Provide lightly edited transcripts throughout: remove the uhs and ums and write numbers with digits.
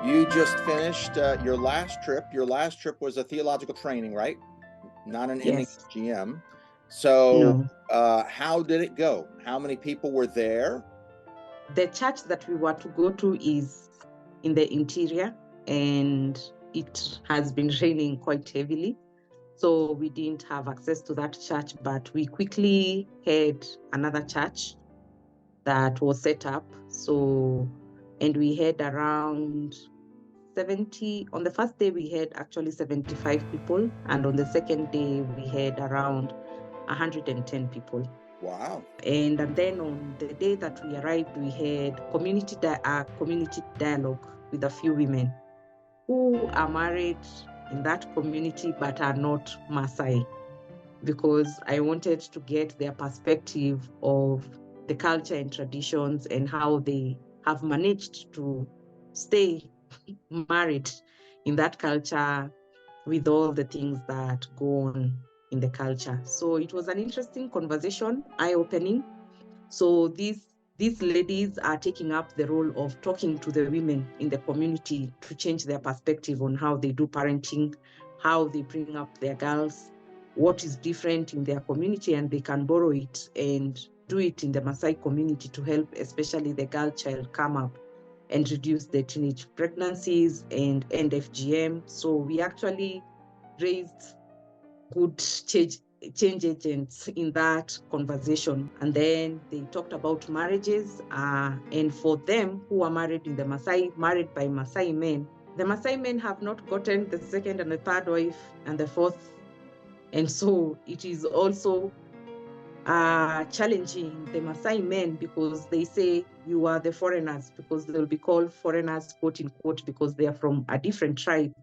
You just finished your last trip. Your last trip was a theological training, right? Not an Yes. NHGM. So No. how did it go? How many people were there? The church that we were to go to is in the interior, and it has been raining quite heavily. So we didn't have access to that church, but we quickly had another church that was set up. And we had around 70. On the first day, we had actually 75 people. And on the second day, we had around 110 people. Wow. And then on the day that we arrived, we had community dialogue with a few women who are married in that community but are not Maasai, because I wanted to get their perspective of the culture and traditions and how they have managed to stay married in that culture with all the things that go on in the culture. So it was an interesting conversation, eye-opening. So these ladies are taking up the role of talking to the women in the community to change their perspective on how they do parenting, how they bring up their girls, what is different in their community, and they can borrow it and do it in the Maasai community to help especially the girl child come up and reduce the teenage pregnancies and end FGM. So we actually raised good change agents in that conversation. And then they talked about marriages, and for them who are married in the married by Maasai men, the Maasai men have not gotten the second and the third wife and the fourth. And so it is also challenging the Maasai men, because they say you are the foreigners, because they'll be called foreigners, quote unquote, because they are from a different tribe.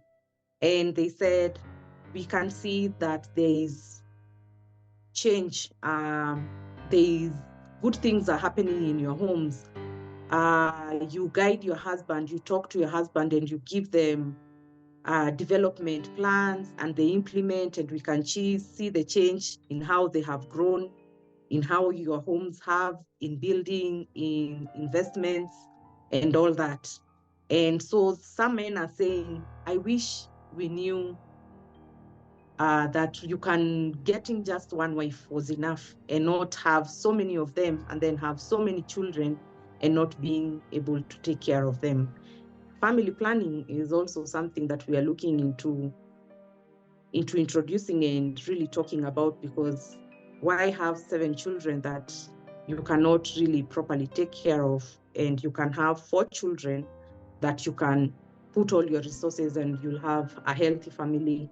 And they said, we can see that there is change. There is good things are happening in your homes. You guide your husband, you talk to your husband, and you give them development plans, and they implement, and we can see the change in how they have grown, in how your homes have, in building, in investments, and all that. And so some men are saying, I wish we knew that you can getting just one wife was enough, and not have so many of them and then have so many children and not being able to take care of them. Family planning is also something that we are looking into introducing and really talking about, because why have 7 children that you cannot really properly take care of, and you can have 4 children that you can put all your resources and you'll have a healthy family,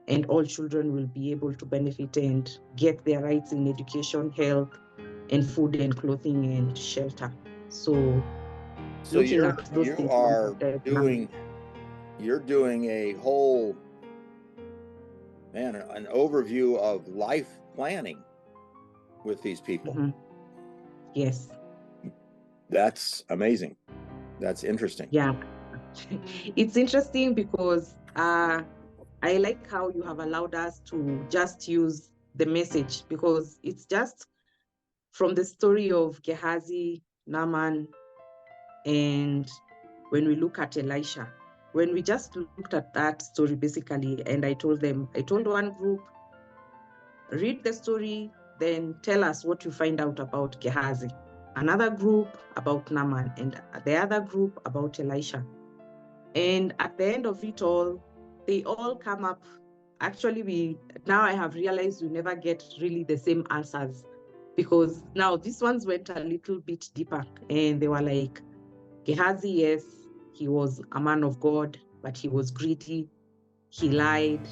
and all children will be able to benefit and get their rights in education, health, and food and clothing and shelter. So looking at those things you're doing a whole an overview of life planning with these people. Mm-hmm. Yes. That's amazing. That's interesting. Yeah. It's interesting because I like how you have allowed us to just use the message, because it's just from the story of Gehazi, Naaman, and when we look at Elisha, when we just looked at that story basically, and I told one group, read the story, then tell us what you find out about Gehazi. Another group about Naaman, and the other group about Elisha. And at the end of it all, they all come up. Actually, now I have realized we never get really the same answers, because now these ones went a little bit deeper, and they were like, Gehazi, yes, he was a man of God, but he was greedy. He lied.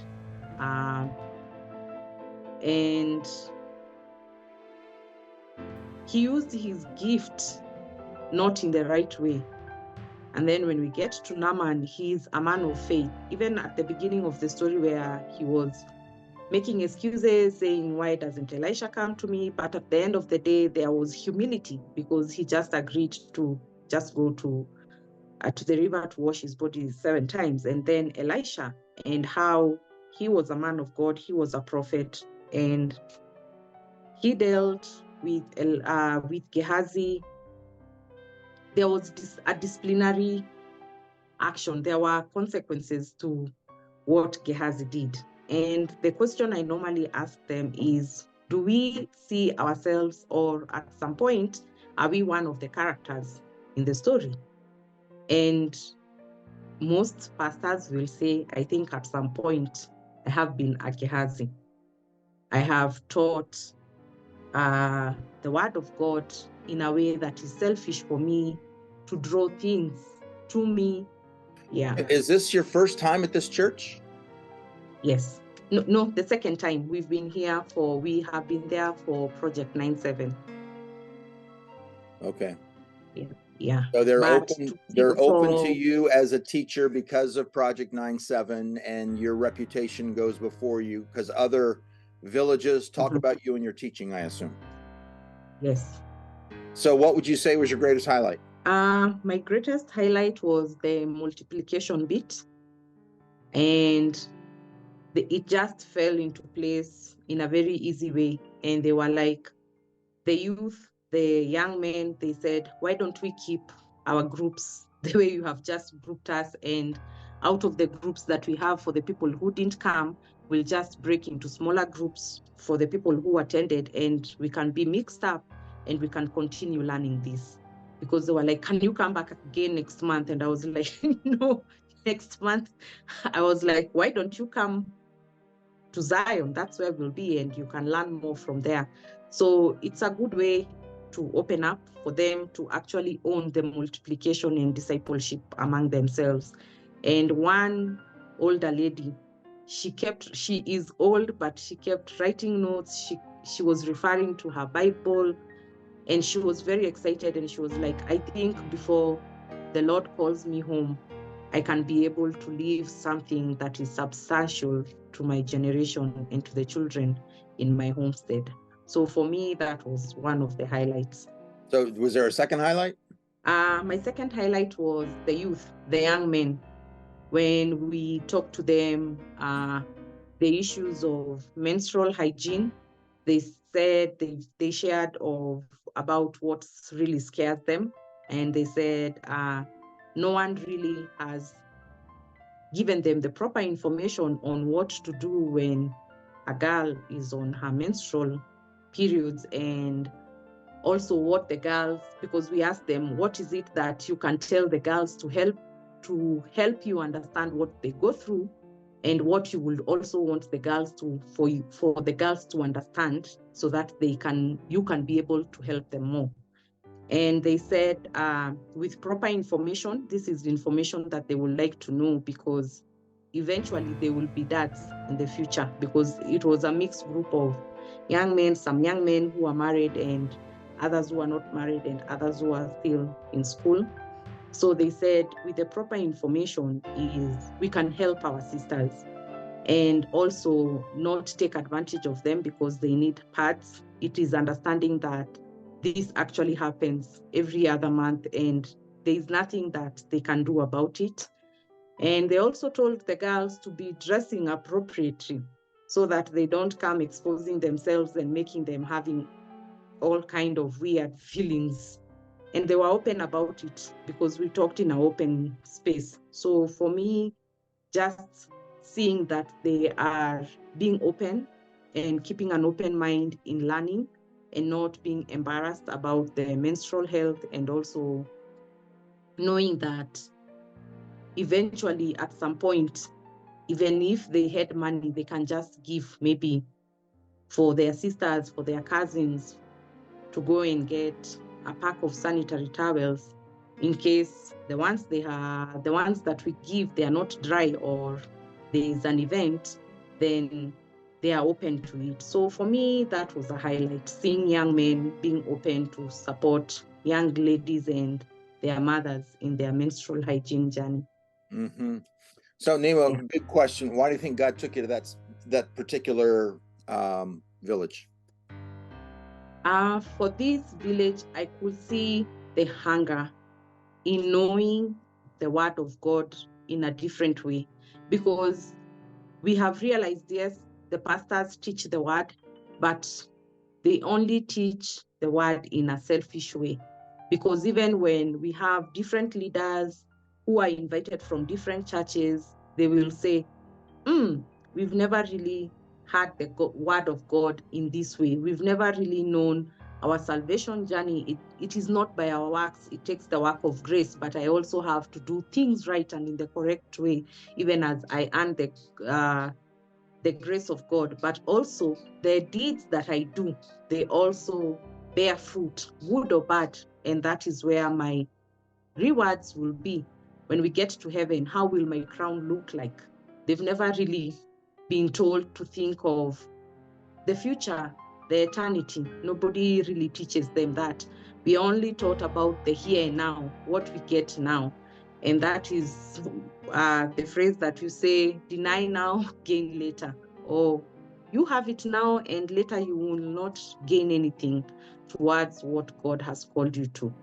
And he used his gift not in the right way. And then when we get to Naaman, he's a man of faith. Even at the beginning of the story, where he was making excuses, saying, why doesn't Elisha come to me? But at the end of the day, there was humility, because he just agreed to just go to the river to wash his body 7 times. And then Elisha, and how he was a man of God, he was a prophet, and he dealt with Gehazi. There was a disciplinary action. There were consequences to what Gehazi did. And the question I normally ask them is, do we see ourselves, or at some point, are we one of the characters in the story? And most pastors will say, I think at some point, I have been a Gehazi. I have taught the word of God in a way that is selfish for me, to draw things to me. Yeah. Is this your first time at this church? Yes. No, the second time. We have been there for Project 97. Okay. Yeah. So they're But open to you as a teacher because of Project 97, and your reputation goes before you because other villages talk about you and your teaching, I assume. Yes. So what would you say was your greatest highlight? My greatest highlight was the multiplication bit, and it just fell into place in a very easy way. And they were like, the youth, the young men, they said, why don't we keep our groups the way you have just grouped us? And out of the groups that we have for the people who didn't come, we'll just break into smaller groups for the people who attended, and we can be mixed up and we can continue learning this. Because they were like, can you come back again next month? And I was like, no, next month. I was like, why don't you come to Zion? That's where we'll be, and you can learn more from there. So it's a good way to open up for them to actually own the multiplication and discipleship among themselves. And one older lady, she is old, but she kept writing notes. She was referring to her Bible, and she was very excited. And she was like, I think before the Lord calls me home, I can be able to leave something that is substantial to my generation and to the children in my homestead. So for me, that was one of the highlights. So was there a second highlight? My second highlight was the youth, the young men. When we talked to them, the issues of menstrual hygiene, they said they shared about what really scares them. And they said no one really has given them the proper information on what to do when a girl is on her menstrual periods, and also what the girls, because we asked them, what is it that you can tell the girls to help you understand what they go through, and what you would also want the girls for the girls to understand, so that you can be able to help them more. And they said, with proper information, this is the information that they would like to know, because eventually they will be dads in the future, because it was a mixed group of young men, some young men who are married and others who are not married and others who are still in school. So they said, with the proper information, we can help our sisters, and also not take advantage of them because they need pads. It is understanding that this actually happens every other month, and there is nothing that they can do about it. And they also told the girls to be dressing appropriately, so that they don't come exposing themselves and making them having all kind of weird feelings. And they were open about it because we talked in an open space. So for me, just seeing that they are being open and keeping an open mind in learning, and not being embarrassed about their menstrual health, and also knowing that eventually at some point, even if they had money, they can just give maybe for their sisters, for their cousins, to go and get a pack of sanitary towels, in case the ones that we give, they are not dry, or there is an event, then they are open to it. So for me, that was a highlight, seeing young men being open to support young ladies and their mothers in their menstrual hygiene journey. Mm-hmm. So Nimo, big question. Why do you think God took you to that particular village? For this village, I could see the hunger in knowing the word of God in a different way, because we have realized, yes, the pastors teach the word, but they only teach the word in a selfish way. Because even when we have different leaders, who are invited from different churches, they will say, we've never really heard the word of God in this way. We've never really known our salvation journey. It is not by our works. It takes the work of grace, but I also have to do things right and in the correct way, even as I earn the grace of God. But also the deeds that I do, they also bear fruit, good or bad. And that is where my rewards will be. When we get to heaven, how will my crown look like? They've never really been told to think of the future, the eternity. Nobody really teaches them that. We only taught about the here and now, what we get now. And that is the phrase that you say, deny now, gain later. Or you have it now and later you will not gain anything towards what God has called you to.